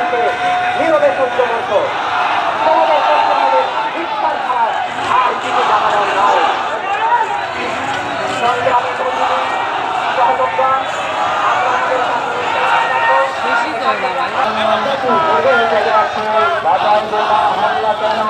আন্দোলনকে নীরবে সহ্য করতো। তোমাদের করতে হবে ভিক্ষার ছাড়া আর কিছু জানানোর নয়। সংগ্রামী বন্ধুগণ, সহযোগিগণ, আমরা আমাদের হামলা কেন হামলা কেন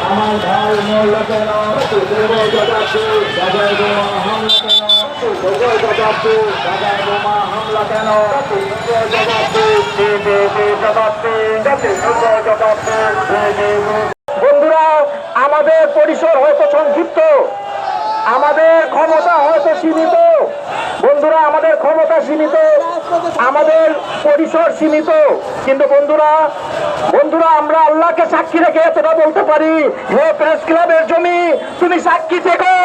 আমার ভাই মূল্য কেন আমার ভাই মূল্য কেন হামলা কেন বন্ধুরা, আমাদের পরিসর হয়তো সংক্ষিপ্ত, আমাদের ক্ষমতা হয়তো সীমিত। বন্ধুরা, আমাদের ক্ষমতা সীমিত, আমাদের পরিসর সীমিত, কিন্তু বন্ধুরা আমরা আল্লাহকে সাক্ষী রেখে এতটা বলতে পারি, হে প্রেস ক্লাবের জমি, তুমি সাক্ষী থেকো।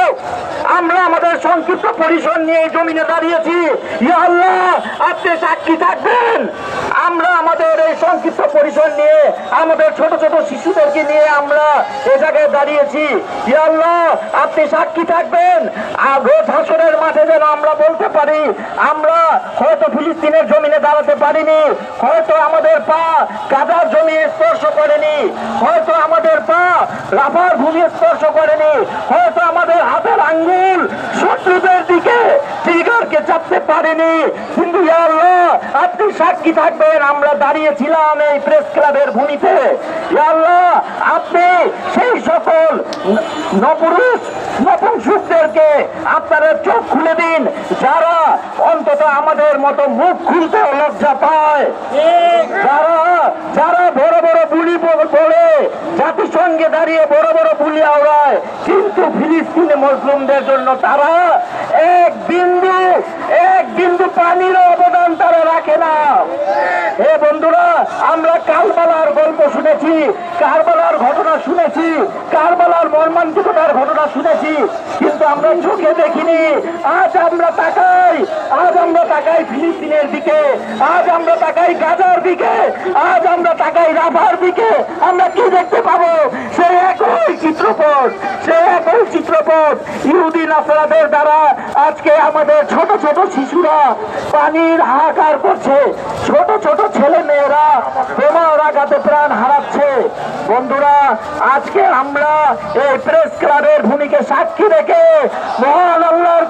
আমরা আমাদের সংক্ষিপ্ত পরিসর নিয়ে জমিনে দাঁড়িয়েছি। ইয়া আল্লাহ, আপনি সাক্ষী থাকবেন। আমরা আমাদের এই সংক্ষিপ্ত পরিসর নিয়ে, আমাদের ছোট ছোট শিশুদেরকে নিয়ে আমরা এ জায়গায় দাঁড়িয়েছি। ইয়া আল্লাহ, আপনি সাক্ষী থাকবেন। আর রোজ হাসরের মাঠে যেন আমরা বলতে পারি, আমরা হয়তো ফিলিস্তিনের জমিনে দাঁড়াতে পারিনি, হয়তো আমাদের পা গাজার জমি স্পর্শ করেনি, হয়তো আমাদের পা রাফার ভূমি স্পর্শ করেনি, হয়তো আমাদের হাতের আঙ্গুল শত্রুদের দিকে ট্রিগারকে চাপতে পারেনি, কিন্তু ইয়া আল্লাহ, আপনি সাক্ষী থাকবেন। আমরা দাঁড়িয়েছিলাম এই প্রেস ক্লাবের ভূমিতে। ইয়া আল্লাহ, আপনি সেই সকল নপুরুষ নপুংসকদেরকে আপনারা চোখ খুলে দিন, যারা অন্তত আমাদের মতো মুখ খুলতে লজ্জা পায়, যারা বড় বড় বুলি বলে জাতিসংঘে দাঁড়িয়ে বড় বড় বুলি আওড়ায়, কিন্তু ফিলিস্তিনি মুসলিমদের জন্য তারা এক বিন্দু পানির অবদান তারা রাখে না। হে বন্ধুরা, আমরা কারবালার গল্প শুনেছি, কারবালার ঘটনা শুনেছি, কারবালার মর্মান্তিকতার ঘটনা শুনেছি, কিন্তু আমরা চোখে দেখিনি। আজ আমরা তাকাই ফিলিস্তিনের দিকে, আজ আমরা তাকাই গাজার দিকে, আজ আমরা তাকাই রাফার দিকে। আমরা কি দেখতে পাবো? সে একই চিত্রপট ইহুদি নাসারাদের দ্বারা আজকে আমাদের ছোট ছোট শিশুরা পানির হাহাকার করছে, ছোট ছোট ছেলে মেয়েরা বোমার আঘাতে প্রাণ হারাচ্ছে। বন্ধুরা, আজকে আমরা এই প্রেস ক্লাবের ভূমিকে সাক্ষী রেখে মহান আল্লাহর